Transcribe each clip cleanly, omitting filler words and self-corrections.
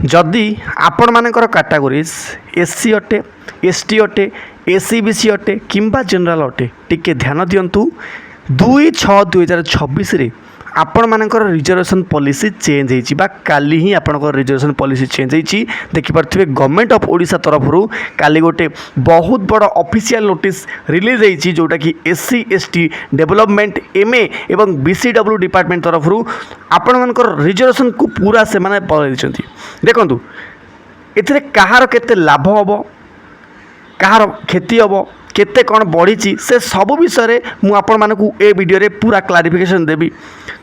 जदि आपण मानकर कैटेगोरीज एससी अटे एसटी अटे एसईबीसी अटे किंबा जनरल अटे टिके ध्यान दिंतु 2/6/2026 आपण मानकर रिजर्वेशन पॉलिसी चेंज होती काली ही आपंकर रिजर्वेशन पॉलिसी चेंज होती देखिपे गवर्नमेंट ऑफ ओडिशा तरफ काली गोटे बहुत बड़ ऑफिशियल नोटिस रिलीज होती जोटा कि एससी एसटी डेवलपमेंट एमए एवं बीसीडब्ल्यू डिपार्टमेंट तरफ आपण मानकर रिजर्वेशन को पूरा से माने पलि देखु ए कहार केते लाभ हम कहार क्षति हम केते कौन बढ़ी से सब विषय में आपण मानकू ए वीडियो रे पूरा क्लारिफिकेशन देवी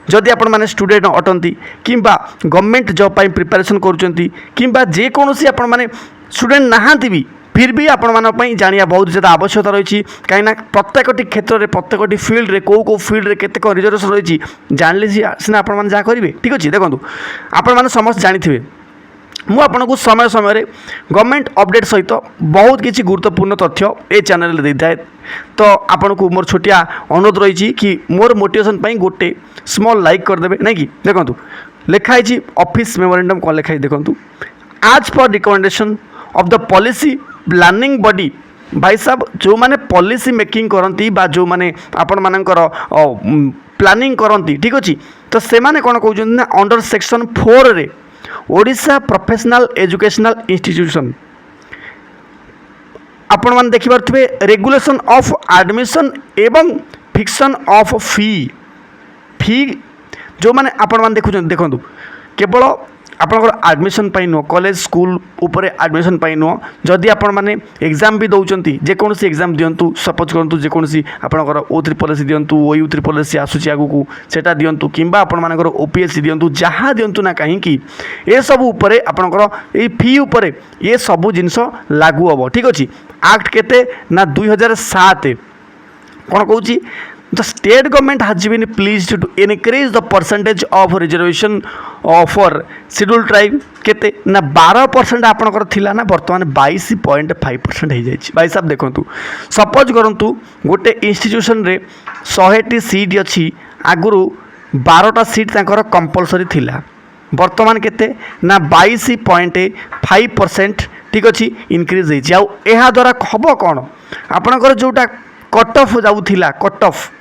जदि आपण माने स्टूडेंट अटंती किंबा गवर्नमेंट जॉब पाई प्रिपरेशन करूचंती किंबा जे कोनोसी आपण माने स्टूडेंट नहांती भी फिर भी आपण मान पई जानिया बहुत ज़्यादा आवश्यकता रही कहीं प्रत्येकटी क्षेत्र में प्रत्येकटी फील्ड रे को फील्ड रे केते को रिजर्वेशन रही जानले सीना आपण माने जा करिवे ठीक अछि देखंतु आपण माने समस्त जानिथिबे मु आपको समय समय गवर्नमेंट अपडेट सहित बहुत किसी गुरुत्वपूर्ण तथ्य ए चैनल दे थाए तो आपन को मोर छोटिया अनुरोध रही कि मोर मोटिवेशन पाई गोटे स्मॉल लाइक करदे नहीं कि देखंतु लिखाई ऑफिस मेमोरेंडम कौन लिखाई देखंतु आज पर recommendation of the policy planning body भाई साहब जो माने पॉलिसी मेकिंग करती बा जो माने आपण मानकर प्लानिंग करती ठीक अच्छे तो से माने कौन कहते ना अंडर सेक्शन 4 रे ओडिशा प्रोफेशनल एजुकेशनल इंस्टीट्यूशन आपण मान देखि पारथबे रेगुलेशन ऑफ एडमिशन एवं फिक्सन ऑफ फी जो माने आपण मान देखु केवल आपनकर एडमिशन पाई नुह कॉलेज स्कूल ऊपर एडमिशन पाई नुह जदि आपण माने एग्जाम भी दौरान जेकोसी एग्जाम दिंतु सपोज करूँ जेकोसी आपनकर O3 दिंतु OU3 आसूची आगू सेटा दिंतु किंबा आपण मानकर OPSC दिंतु जहाँ दिंतु ना कहीं ए सब उपरे आपनकर ए फी उपरे ये सब जिनस लागू हम ठीक अच्छे एक्ट केते ना 2007 कौन कहूँ The state government has been pleased to increase the percentage of reservation for scheduled tribe केते ना 12% आपनकर थिला ना वर्तमान 22.5% हो जाइए भाई साहब देखंतु सपोज करंतु गोटे इंस्टीट्यूशन रे 100टी सीट अच्छी आगुरु 12टा सीट तांकर कंपलसरी थिला वर्तमान केते ना 22.5% ठीक अच्छी इनक्रीज होइछि आ एहा द्वारा हबो कोन आपनकर जोटा कट ऑफ जाउथिला कट ऑफ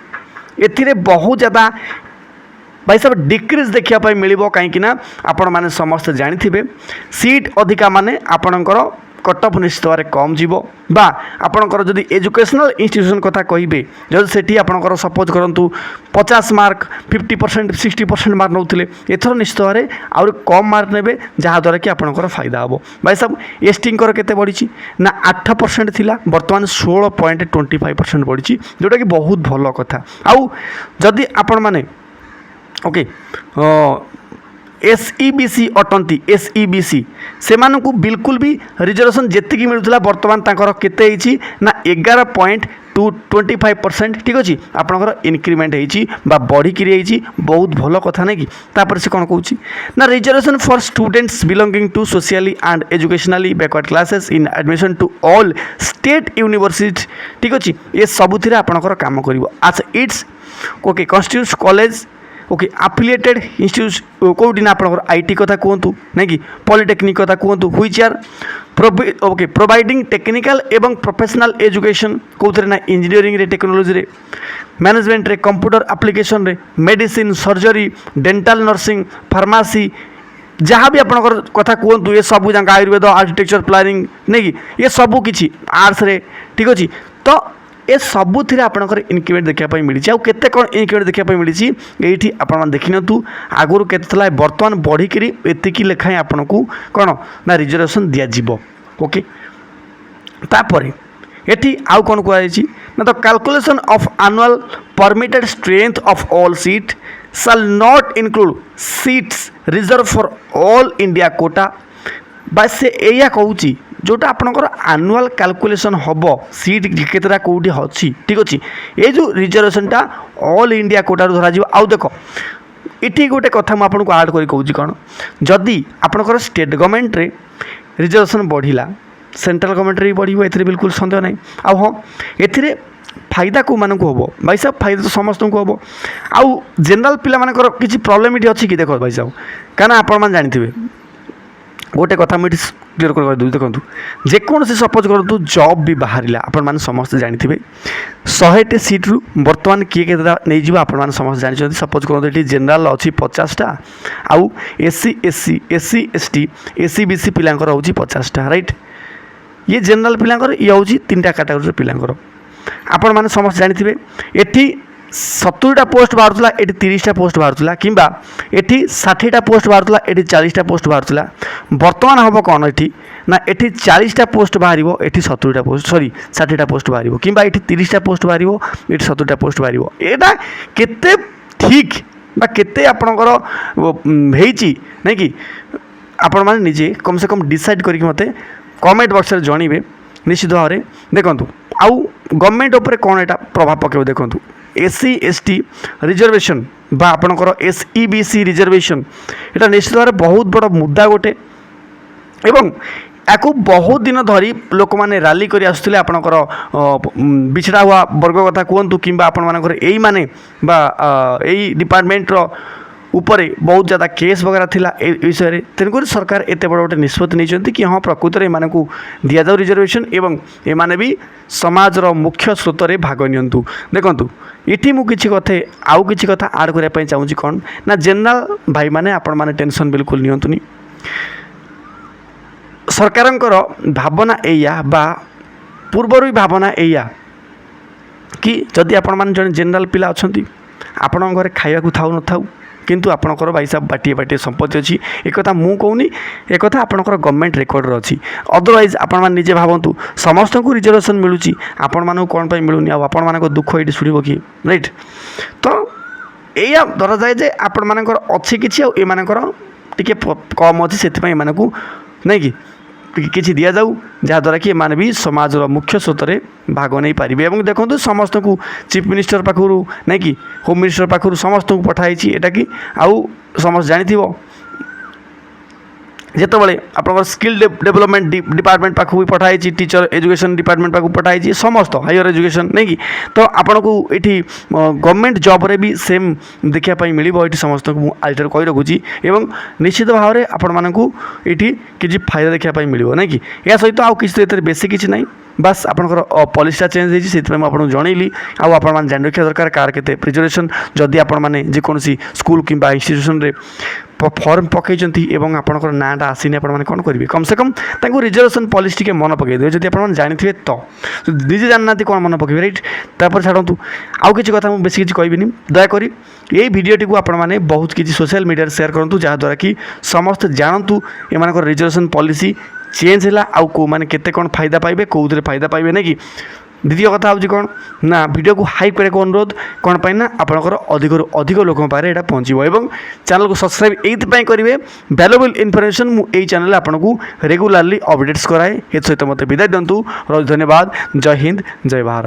एथिरे बहुत ज़्यादा भाई सब डिक्रीज देखा मिल कहीं आपण मैंने समस्त जानी सीट अधिका माने आपणकर कट ऑफ निश्चित भाव कम जीव बा आपणकर जदि एजुकेशनल इंस्टीट्यूशन कथा कहे जब से आपणकर सपोज करूँ 50 मार्क 50% 60% मार्क नौले एथर निश्चित भाव आउर कम मार्क ने जहाँद्वारा कि आपणकर फायदा हम भाई साहब एसटी केते बढ़ी ना 8% थिला वर्तमान 16.25% बढ़ी जोटा कि बहुत भल कथा आउ जदि आपण माने ओके एसईबीसी अटंती एसईबीसी से मानकु बिल्कुल भी रिजर्वेशन जेतिकी मिलुला वर्तमान तांकर केते हिची ना 11.25% ठीक अच्छे आपंकर इनक्रीमेंट होती बढ़ी बहुत भल कथा नहीं कि तापर से कौन कहूँ ना reservation for students belonging to socially and educationally backward classes in admission to all state university ठीक अच्छे ये सबुथ आपंकर काम कर it's okay constitute college okay affiliated institute कौटी ना आप आईटी कथा कहतु नहीं कि पॉलिटेक्निक कथा कहतु which are okay providing technical एवं प्रोफेशनल एजुकेशन कौन ना इंजीनियरिंग रे टेक्नोलोजी रे मैनेजमेंट रे कंप्यूटर एप्लिकेशन रे medicine surgery dental nursing pharmacy जहाँ भी आपंकर कथा कहतु ये सब जगह आयुर्वेद आर्किटेक्चर प्लानिंग नहीं कि ये सबू किसी आर्ट्स रे ठीक अच्छे तो ए सबुथिरे आपणकर इनक्रीमेंट देखापी मिली आउ केते कौन इनक्रीमेंट देखापी मिली ये आपण देखी नियंतु आगुरी केते बर्तमान बढ़िकी एतिकी लेखाएं आपन को कौन ना रिजर्वेशन दिज्व ओके तापर एटी आउ कौन कहुई ना the calculation of annual permitted strength of all seat shall not include seats reserve for all India quota बस से एया कहूँ जोटा आपंकर आनुआल कैलकुलेशन हम सीट केतटा कौटी अच्छी ठीक अच्छे ये जो रिजर्वेशनटा ऑल इंडिया कोटार धर आउ देख ये गोटे कथा मुझे आपको आड कर कहूँ कौन जदि आपंकर स्टेट गवर्नमेंट रे रिजर्वेशन बढ़ला सेंट्रल गवर्नमेंट रे बढ़ ए बिल्कुल सन्देह ना आउ हाँ ए फायदा को मानक हम भाई साहब फायदा तो समस्त को हम आउ जनरल पिला किसी प्रॉब्लम ये अच्छी कि देख भाई साहब क्या आपण मैंने जानते गोटे कथा मुझे क्लीयर कर देखो जेकोसी सपोज करूँ जॉब भी बाहर आपण मैंने समस्ते जानते 100 सीट्रु बर्तमान किए के नहीं आपण समस्त जानते सपोज करूँ ये जेनराल अच्छी 50टा आउ SC SC SC ST SC BC पिलांकर होची 50टा राइट ये जेनराल पिलांकर ये हूँ 3टा कैटेगोरी पिलांकर आपण मैंने समस्त जानते एटी 70टा पोस्ट बाहर ये 30टा पोस्ट बाहर कि ये 60टा पोस्ट बाहर ये 40टा पोस्ट बाहर बर्तमान हम कौन ये ना ये 40टा पोस्ट बाहर ये 70टा पोस्ट सॉरी 60टा पोस्ट बाहर कि ये 30टा पोस्ट बाहर ये 70टा पोस्ट बाहर यहाँ केते ठीक बा केते आपणकर होईची नहीं कि आपण मैंने निजे कम से कम डिसाइड करके मते कमेंट बॉक्स में जनइबे निश्चित भाव में देखूँ आउ गवर्नमेंट उपर कौन यहाँ प्रभाव पकेब देखूँ एससी एसटी रिजर्वेशन बा आपणकर एसईबीसी रिजर्वेशन यहाँ निश्चित भाव में बहुत बड़ मुद्दा गोटे एवं याकू बहुत दिन धरी लोक मैंने रैली कर आसुले आपणकर बिछड़ा हुआ वर्ग कथा कहतु कि आपर यही माने बा यही डिपार्टमेंट उपरे बहुत ज़्यादा केस वगैरह थिला ए विषय में तेणुक सरकार एत बड़ गोटे निष्पत्ति नहीं कि हाँ प्रकृत में एम को दि जाऊ रिजर्वेशन एवं एमाने भी समाजर मुख्य स्रोत में भाग नियंतु देखंतु इटी मु किछि कथे आउ किछि कथा आड करिया पई चाहूची कोन ना जनरल भाई माने आपण माने टेंशन बिल्कुल नियंतुनी सरकारंकर भावना एया बा पूर्वर भी भावना एया कि जदि आपण माने जन जनरल पिला अछंती आपण घरे खाइबा को थाउ न थाउ किंतु आपणकर भाई साहब बाटिए बाटिए संपत्ति अच्छी एक मु कहूनी एक आपणकर गवर्नमेंट रेकर्ड अच्छी अदरवाइज आपण मैंने निजे भावतु समस्त को रिजर्वेशन मिलूँ आपण मानू कौन पर मिलूनी आपण मान दुख ये शुणव कि राइट तो या धरा जाए जे आपण मानकर अच्छी किसी आमकर टी कम अच्छी से नहीं कि किसी दि जाऊ जहाँद्वारा कि एमाने भी समाजर मुख्य स्रोत में भाग नहीं पारे और देखो समस्त को चीफ मिनिस्टर पाखु नहीं कि होम मिनिस्टर पाखु समस्त को पठाई एटा कि आउ समस्त जानी जितेबाला आप स्किल डेवलपमेंट डिपार्टमेंट पाखु भी पठाई टीचर एजुकेशन डिपार्टमेंट पाखु पठाई समस्त हायर एजुकेशन नहीं कि तो आपन को ये गवर्नमेंट जॉब रे भी सेम देखापी मिल ये समस्त को आल्टर कही रखुची एवं निश्चित भाव में आपण मानू ये किसी फायदा देखापी मिल नहीं कि या सहित आउ किसी बेसी किसी ना बास आपंकर पॉलिसीटा चेंज होती से आपको जनइली आपने जान रखा दरकार कार के प्रिजर्वेशन जदि आपण मैंने जेकोसी स्कूल कि इंस्टीट्यूशन रे फॉर्म पकईचंती एवं आपंकर नाटा आसीनी आपने कौन करेंगे कम से कम रिजर्वेशन पॉलिसी टी मन पकईदे जब आप जानते तो निजे जानना कौन मन पकड़े राइट तापर छाड़ू आउ किसी कथा मुझे बेसी किसी कहबी दयाकोरी यही भिडियोटी को आपने बहुत किसी सोशल मीडिया शेयर करूँ जहाँद्वारा कि समस्त जानतु एम रिजर्वेशन पॉलिसी चेंज है आउ को मैंने केते कौन फायदा पाइबे कौन फायदा पाइबे नहीं कि द्वितीय कथा हूँ कौन ना वीडियो को हाइप करे अनुरोध कौन पाई ना आपंकर अधिक अधिक लोक पाखे यहाँ पहुँचो और चैनल को सब्सक्राइब ये करेंगे वैल्युएबल इनफॉरमेशन मुझे चैनल आपको रेगुलारली अपडेट्स कराए ए सहित मत विदाय दिंतु धन्यवाद जय हिंद जय भारत।